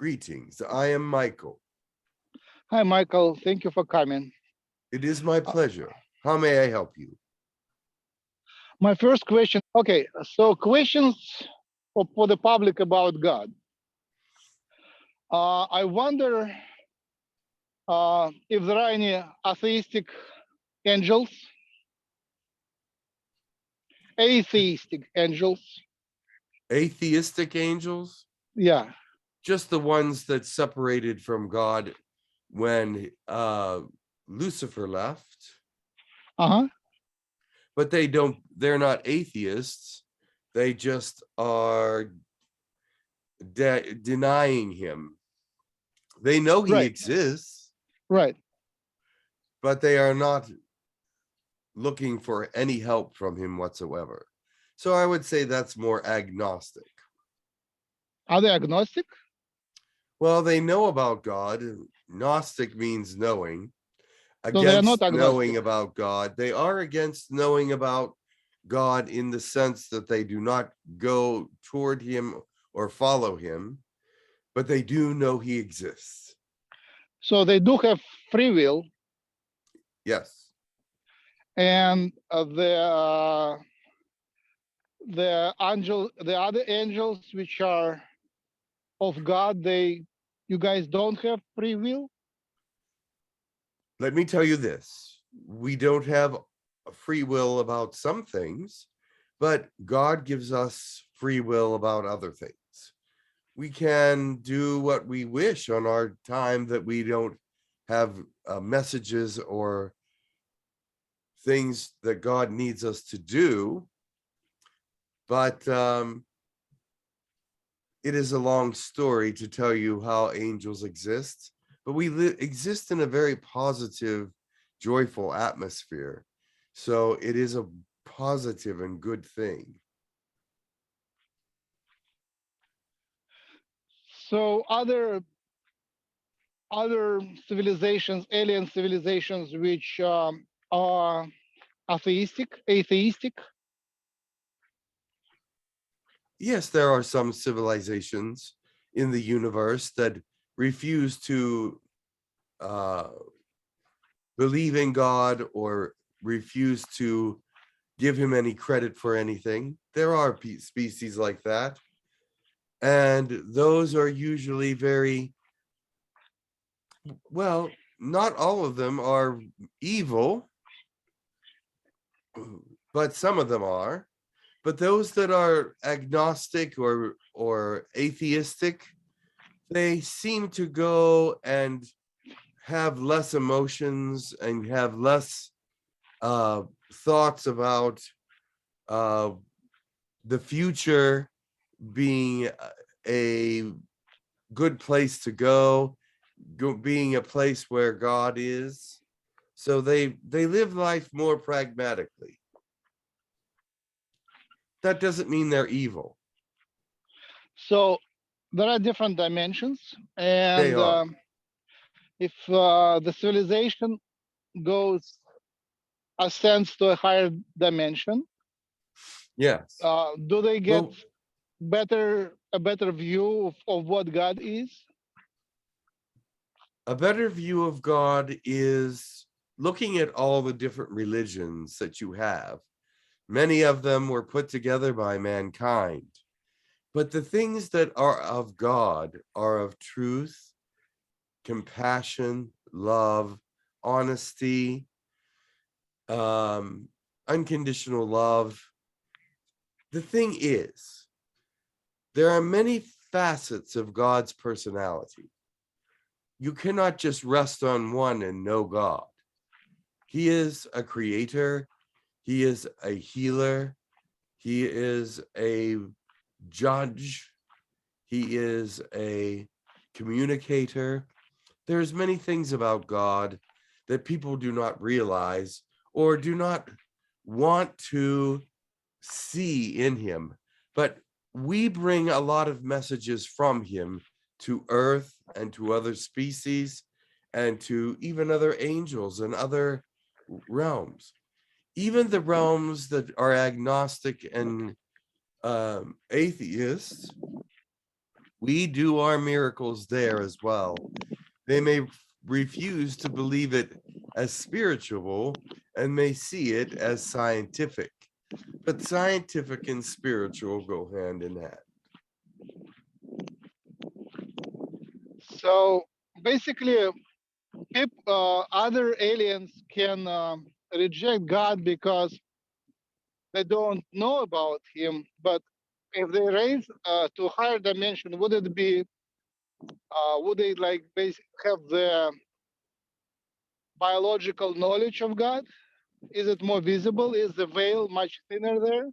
Greetings. I am Michael. Hi, Michael. Thank you for coming. It is my Uh, pleasure. How may I help you? My first question. Okay, so questions for the public about God. I wonder if there are any atheistic angels, atheistic angels. Atheistic angels? Yeah. Just the ones that separated from God when Lucifer left. Uh-huh. But they're not atheists. They just are denying him. They know he Right. exists, Right. but they are not looking for any help from him whatsoever. So I would say that's more agnostic. Are they agnostic? Well, they know about God. Gnostic means knowing. So they are not Against knowing agnostic. about God. They are against knowing about God in the sense that they do not go toward him or follow him, but they do know he exists. So they do have free will, Yes. and the other angels which are of God, you guys don't have free will. Let me tell you this. We don't have a free will about some things, but God gives us free will about other things. We can do what we wish on our time that we don't have messages or things that God needs us to do. But it is a long story to tell you how angels exist. But we exist in a very positive, joyful atmosphere. So it is a positive and good thing. So other civilizations, alien civilizations, which are atheistic. Yes, there are some civilizations in the universe that refuse to uh, believe in God or refuse to give him any credit for anything. There are species like that. And those are usually very, well, not all of them are evil, but some of them are. But those that are agnostic or atheistic, they seem to go and have less emotions and have less thoughts about uh, the future being a good place to go being a place where God is. So they live life more pragmatically. That doesn't mean they're evil. So there are different dimensions, They and are. if the civilization goes ascends to a higher dimension, Yes. do they get Well, a better view of what God is? a better view of God is looking at all the different religions that you have. Many of them were put together by mankind. But the things that are of God are of truth, compassion, love, honesty, unconditional love. The thing is, there are many facets of God's personality. You cannot just rest on one and know God. He is a creator. He is a healer. He is a judge. He is a communicator. There's many things about God that people do not realize or do not want to see in him. But we bring a lot of messages from him to Earth and to other species and to even other angels and other realms. Even the realms that are agnostic and atheists, We do our miracles there as well. They may refuse to believe it as spiritual and may see it as scientific, but scientific and spiritual go hand in hand. So basically, other aliens can reject God because they don't know about Him. But if they raise to higher dimension, would it be? Would they like have the biological knowledge of God? Is it more visible? Is the veil much thinner there?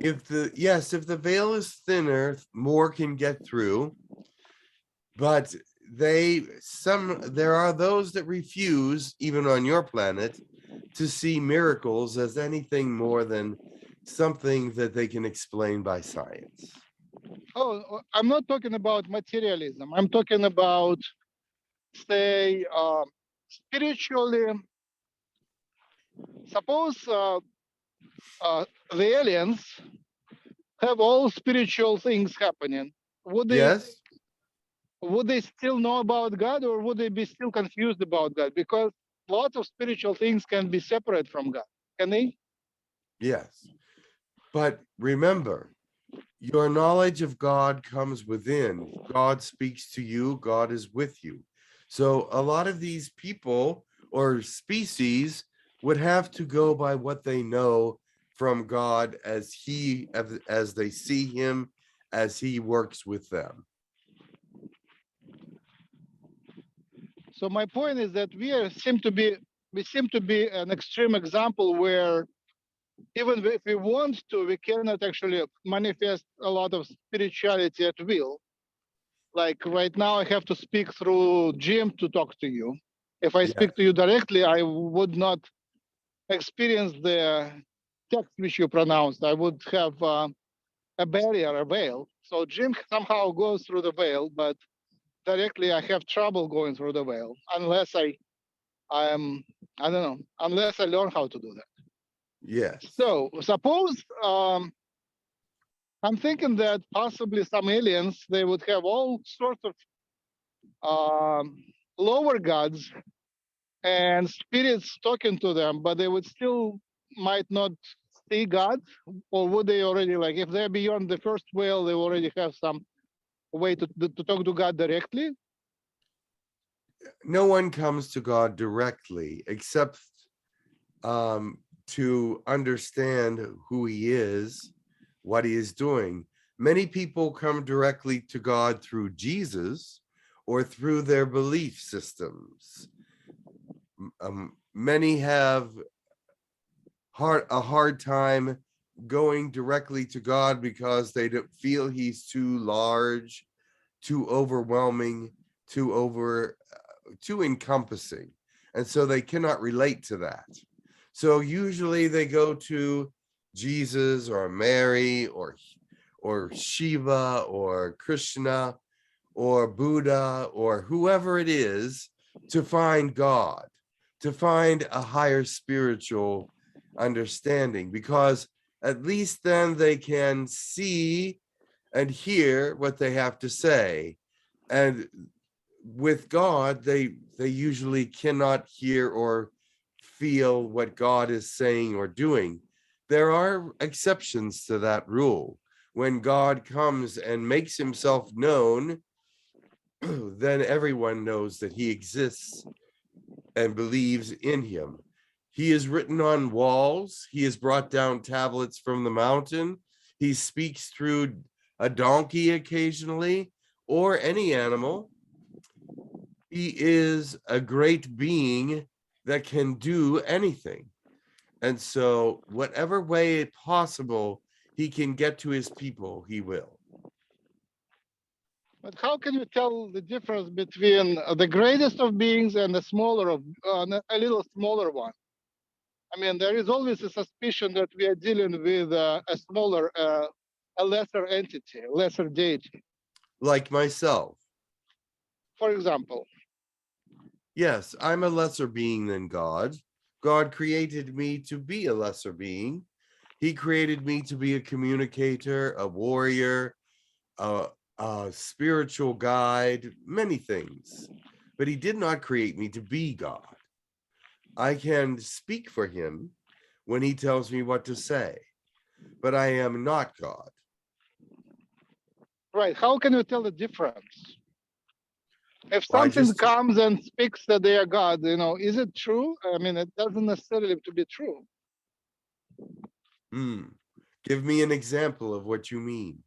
If the veil is thinner, more can get through, but there are those that refuse, even on your planet, to see miracles as anything more than something that they can explain by science. Oh, I'm not talking about materialism. I'm talking about, say, spiritually. Suppose the aliens have all spiritual things happening. Would they Yes, would they still know about God, or would they be still confused about God? Because lots of spiritual things can be separate from God. Can they? yes. But remember, your knowledge of God comes within. God speaks to you, God is with you. So a lot of these people or species would have to go by what they know from God as they see him, as he works with them. So my point is that we seem to be an extreme example where even if we want to, we cannot actually manifest a lot of spirituality at will. Like right now, I have to speak through Jim to talk to you. If I Yes, speak to you directly, I would not experience the text which you pronounced. I would have a barrier, a veil. So Jim somehow goes through the veil, but directly I have trouble going through the veil unless I am I don't know, unless I learn how to do that. yes. So suppose I'm thinking that possibly some aliens they would have all sorts of lower gods and spirits talking to them, but they would still might not see God, or would they already like if they're beyond the first veil, they already have some way to talk to God directly? No one comes to God directly except to understand who he is, what he is doing. Many people come directly to God through Jesus or through their belief systems. Many have a hard time going directly to God because they don't feel he's too large, too overwhelming, too encompassing, and so they cannot relate to that. So usually they go to Jesus or Mary or Shiva or Krishna or Buddha or whoever it is to find God, to find a higher spiritual understanding, because at least then they can see and hear what they have to say. And with God, they usually cannot hear or feel what God is saying or doing. There are exceptions to that rule. When God comes and makes himself known, then everyone knows that he exists and believes in him. He is written on walls. He has brought down tablets from the mountain. He speaks through a donkey occasionally or any animal. He is a great being that can do anything. And so, whatever way possible he can get to his people, he will. But how can you tell the difference between the greatest of beings and the smaller of a little smaller one? I mean, there is always a suspicion that we are dealing with a smaller, a lesser entity, a lesser deity. Like myself. For example, Yes, I'm a lesser being than God. God created me to be a lesser being. He created me to be a communicator, a warrior, a spiritual guide, many things. But he did not create me to be God. I can speak for him when he tells me what to say, but I am not God. Right. How can you tell the difference? If Well, I something just comes and speaks that they are God, is it true? I mean, it doesn't necessarily have to be true. give me an example of what you mean.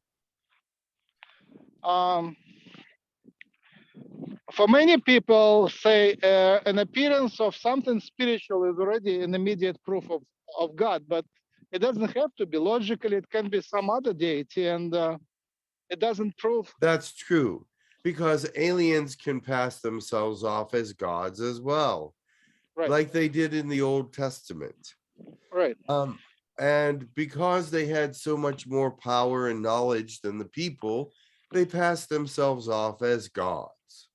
Um, for many people, say an appearance of something spiritual is already an immediate proof of God, but it doesn't have to be. Logically, it can be some other deity, and it doesn't prove. That's true, because aliens can pass themselves off as gods as well, Right, like they did in the Old Testament. right. And because they had so much more power and knowledge than the people, they passed themselves off as gods.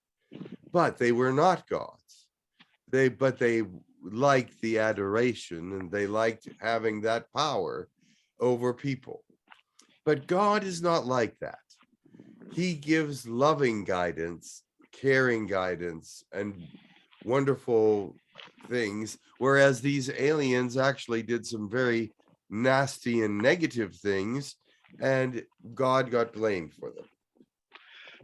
But they were not gods. They liked the adoration and they liked having that power over people. But God is not like that. He gives loving guidance, caring guidance, and wonderful things, whereas these aliens actually did some very nasty and negative things, and God got blamed for them.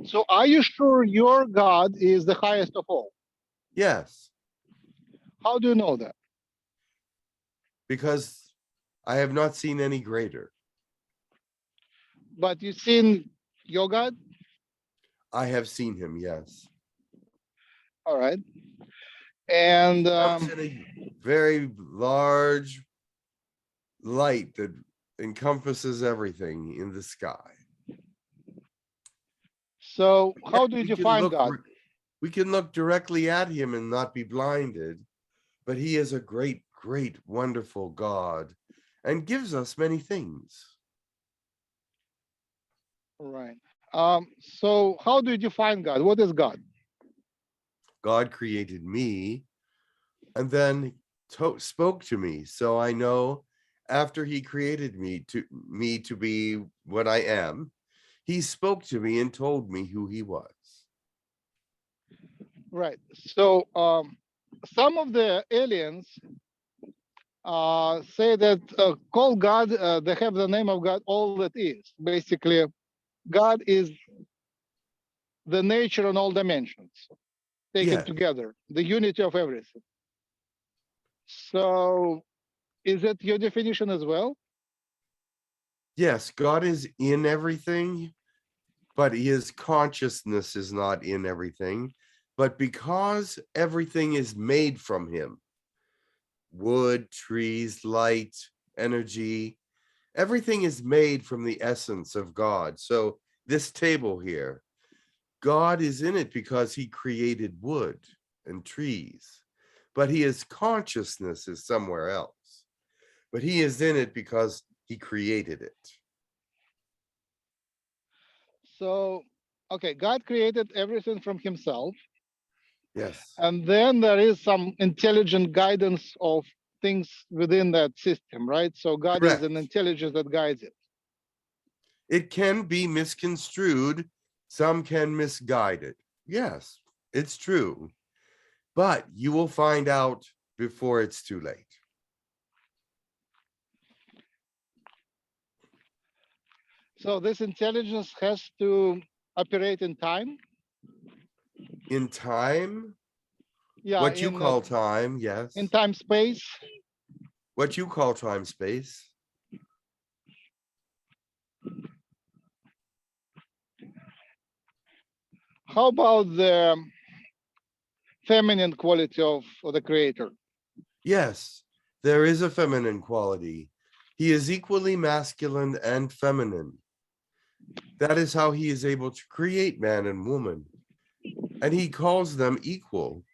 So, are you sure your God is the highest of all? Yes, How do you know that? because I have not seen any greater. But you've seen your God? I have seen him, yes. All right. And Comes in a very large light that encompasses everything in the sky. so, Yeah, how do you define God? we can look directly at him and not be blinded, but he is a great, great, wonderful God and gives us many things. Right. So, how do you define God? What is God? God created me and then spoke to me. So I know after he created me to be what I am, he spoke to me and told me who he was. Right. So, some of the aliens say that call God, they have the name of God, all that is. Basically, God is the nature in all dimensions taken Yes, together, the unity of everything. So, is that your definition as well? yes, God is in everything, but his consciousness is not in everything. But because everything is made from him, wood, trees, light, energy, everything is made from the essence of God. So this table here, God is in it because he created wood and trees, but his consciousness is somewhere else. But he is in it because he created it. So, okay, God created everything from himself. Yes, And then there is some intelligent guidance of things within that system, right? So God is an correct. intelligence that guides it. It can be misconstrued. Some can misguide it. Yes, it's true. But you will find out before it's too late. So this intelligence has to operate in time. In time, Yeah, what you call time, in yes. time space. What you call time space. How about the feminine quality of the creator? Yes, there is a feminine quality. He is equally masculine and feminine. That is how he is able to create man and woman. And he calls them equal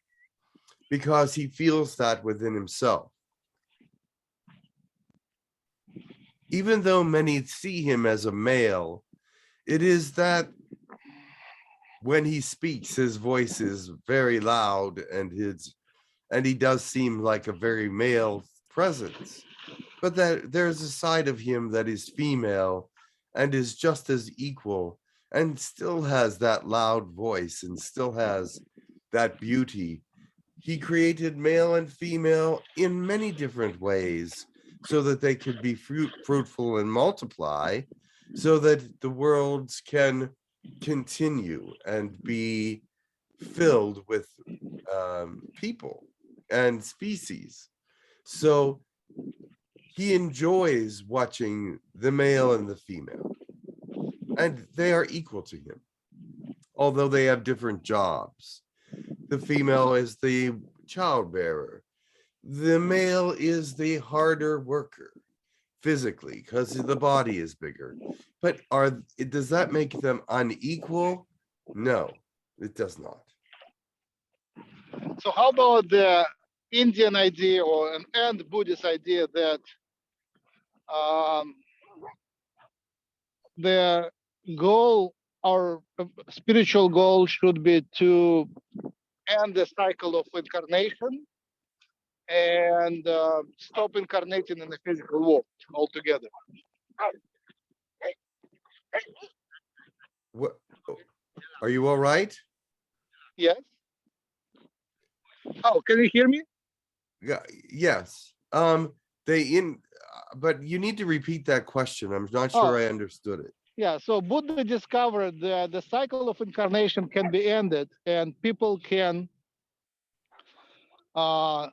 because he feels that within himself. Even though many see him as a male, it is that when he speaks, his voice is very loud and he does seem like a very male presence. But that there's a side of him that is female and is just as equal and still has that loud voice and still has that beauty. He created male and female in many different ways so that they could be fruitful and multiply, so that the worlds can continue and be filled with people and species. So he enjoys watching the male and the female, and they are equal to him, although they have different jobs. The female is the childbearer. The male is the harder worker physically because the body is bigger. But does that make them unequal? No, it does not. So how about the Indian idea and Buddhist idea that um, the goal, our spiritual goal, should be to end the cycle of incarnation and stop incarnating in the physical world altogether? What are you all right? Yes. Oh, can you hear me? Yeah, yes. But you need to repeat that question. I'm not Oh, sure I understood it. yeah. So Buddha discovered that the cycle of incarnation can be ended, and people can uh,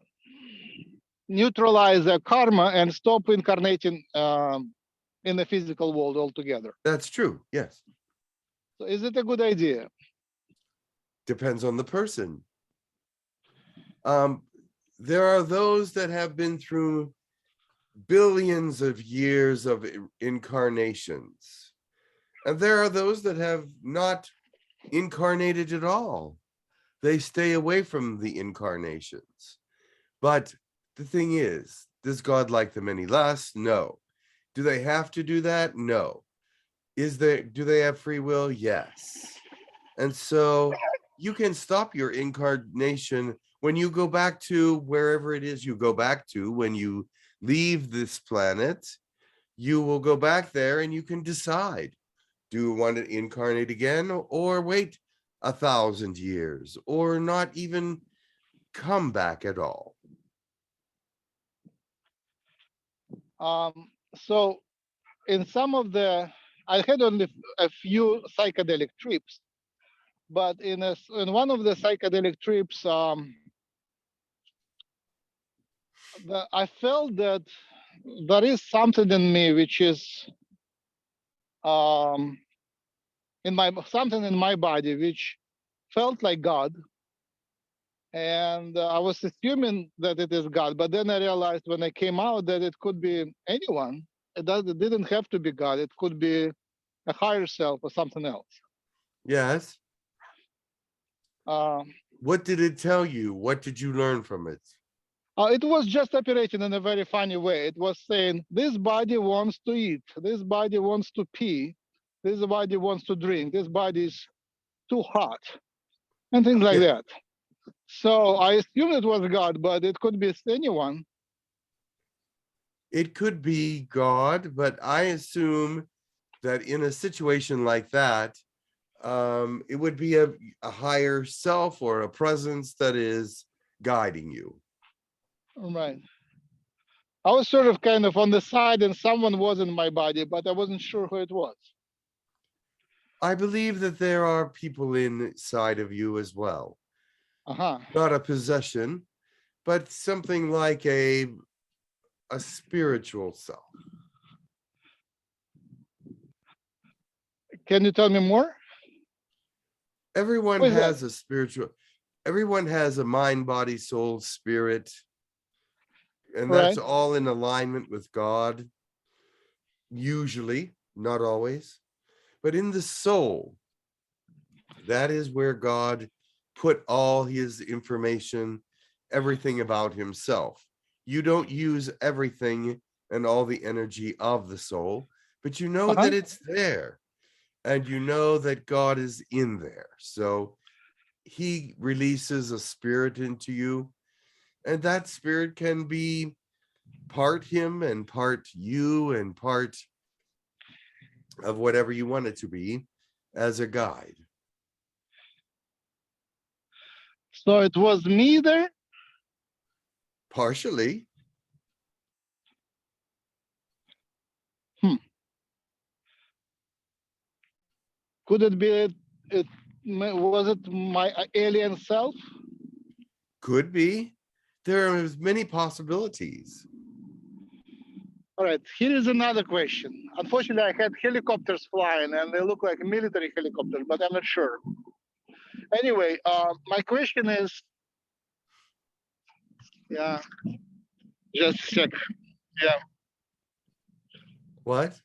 neutralize their karma and stop incarnating in the physical world altogether. That's true. Yes. So is it a good idea? Depends on the person. There are those that have been through billions of years of incarnations, and there are those that have not incarnated at all. They stay away from the incarnations. But the thing is, does God like them any less? No. Do they have to do that? No. Do they have free will? Yes. And so you can stop your incarnation when you go back to wherever it is you go back to. When you leave this planet, you will go back there and you can decide, do you want to incarnate again or wait 1,000 years or not even come back at all? So in some of the, I had only a few psychedelic trips, but in one of the psychedelic trips, I felt that there is something in me which is um, in my something in my body which felt like God, and I was assuming that it is God. But then I realized when I came out that it could be anyone. It didn't have to be God. It could be a higher self or something else. Yes. Um, What did it tell you? What did you learn from it? it was just operating in a very funny way. It was saying, this body wants to eat, this body wants to pee, this body wants to drink, this body is too hot, and things like Yeah, that. So I assumed it was God, but it could be anyone. it could be God, but I assume that in a situation like that, it would be a higher self or a presence that is guiding you. Right. I was sort of kind of on the side, and someone was in my body, but I wasn't sure who it was. I believe that there are people inside of you as well. Uh-huh. Not a possession, but something like a spiritual self. Can you tell me more? Everyone Who is that? has a spiritual, everyone has a mind, body, soul, spirit, and that's Right. all in alignment with God, usually, not always. But in the soul, that is where God put all his information, everything about himself. You don't use everything and all the energy of the soul, but you know Uh-huh. that it's there and you know that God is in there. So he releases a spirit into you, and that spirit can be part him and part you and part of whatever you want it to be. as a guide. So it was me there? Partially. Could it be was it my alien self? Could be. There are many possibilities. All right, here is another question. Unfortunately, I had helicopters flying and they look like military helicopters, but I'm not sure. Anyway, my question is, yeah, just a sec. Yeah, What?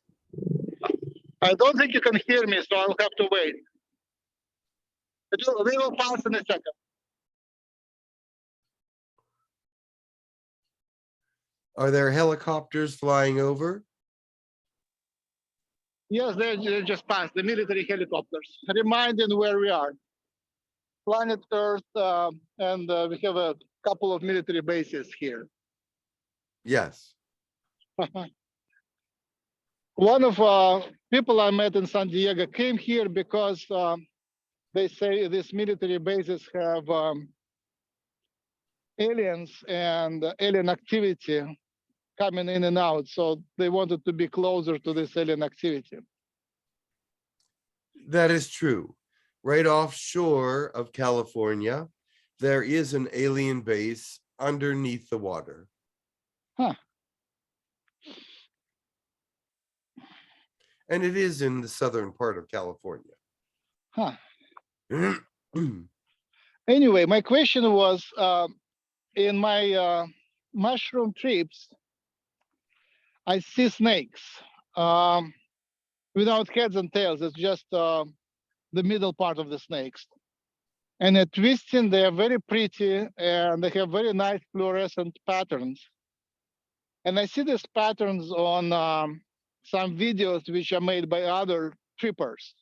I don't think you can hear me, so I'll have to wait. We will pass in a second. Are there helicopters flying over? Yes, they just passed, the military helicopters, reminding where we are. Planet Earth, and we have a couple of military bases here. Yes. One of people I met in San Diego came here because they say these military bases have aliens and alien activity coming in and out. So they wanted to be closer to this alien activity. That is true. Right offshore of California, there is an alien base underneath the water. Huh. And it is in the southern part of California. Huh. Anyway, my question was, in my mushroom trips, I see snakes without heads and tails. It's just the middle part of the snakes. And at twisting, they are very pretty and they have very nice fluorescent patterns. And I see these patterns on some videos which are made by other trippers.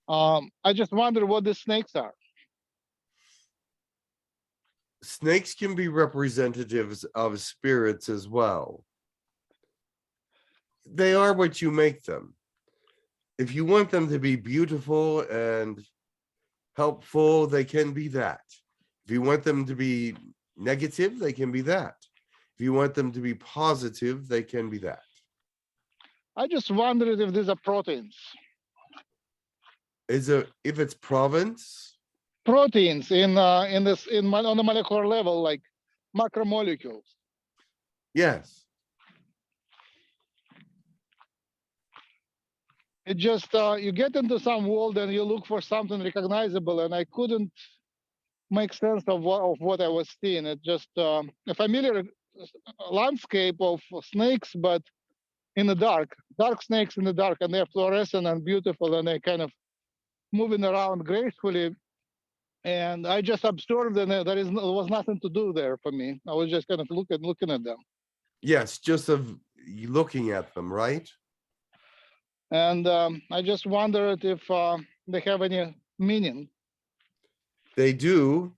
I just wonder what the snakes are. Snakes can be representatives of spirits as well. They are what you make them. If you want them to be beautiful and helpful, they can be that. If you want them to be negative, they can be that. If you want them to be positive, they can be that. I just wondered if these are proteins. If it's province? Proteins on the molecular level, like macromolecules. Yes. It just you get into some world and you look for something recognizable, and I couldn't make sense of what I was seeing. It just a familiar landscape of snakes, but in the dark snakes in the dark, and they're fluorescent and beautiful, and they're kind of moving around gracefully. And I just observed, and there was nothing to do there for me. I was just kind of looking at them. Yes, just of looking at them, right? And I just wondered if they have any meaning. They do.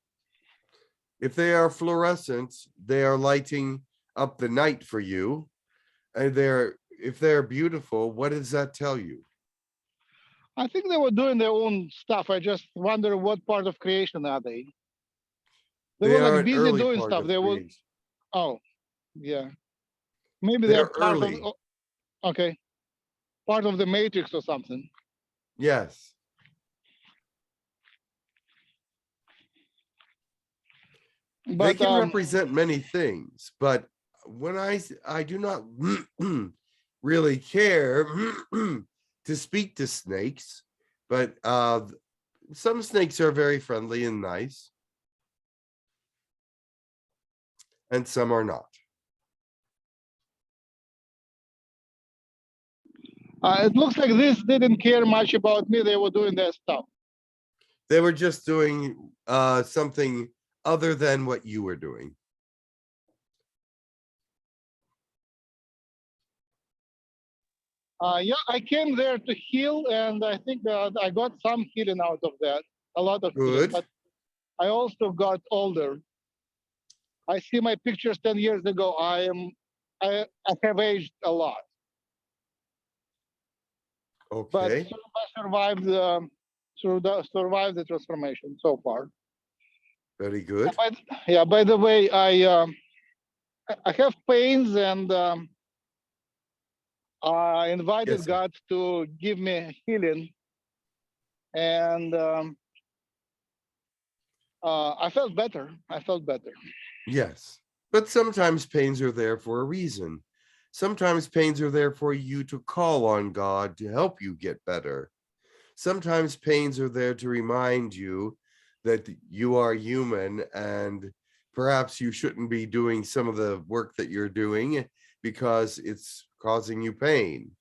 If they are fluorescent, they are lighting up the night for you. And if they're beautiful, what does that tell you? I think they were doing their own stuff. I just wonder what part of creation are they? They were like busy doing stuff. They were, oh, yeah. Maybe they're part early. of, okay, part of the matrix or something. Yes. But, they can represent many things, but when I do not really care to speak to snakes, but some snakes are very friendly and nice, and some are not. it looks like this didn't care much about me. They were doing their stuff. They were just doing something other than what you were doing. Yeah, I came there to heal, and I think I got some healing out of that. A lot of healing, Good. but I also got older. I see my pictures 10 years ago. I have aged a lot. But Okay. survived survived the transformation so far. Very good. By the way, I have pains, and I invited Yes, sir. God to give me healing, and I felt better. I felt better. Yes. But sometimes pains are there for a reason. Sometimes pains are there for you to call on God to help you get better. Sometimes pains are there to remind you that you are human and perhaps you shouldn't be doing some of the work that you're doing because it's causing you pain.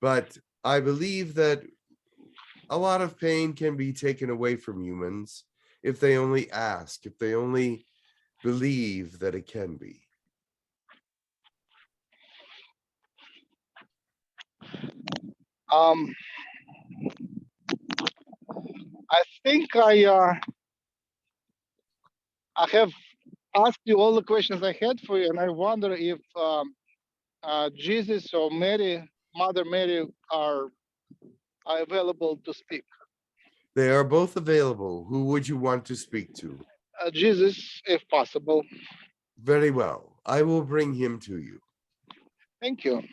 But I believe that a lot of pain can be taken away from humans if they only ask, if they only believe that it can be. Um, I think I have asked you all the questions I had for you, and I wonder if Jesus or Mary, Mother Mary, are available to speak. They are both available. Who would you want to speak to? Jesus, if possible. Very well. I will bring him to you. Thank you.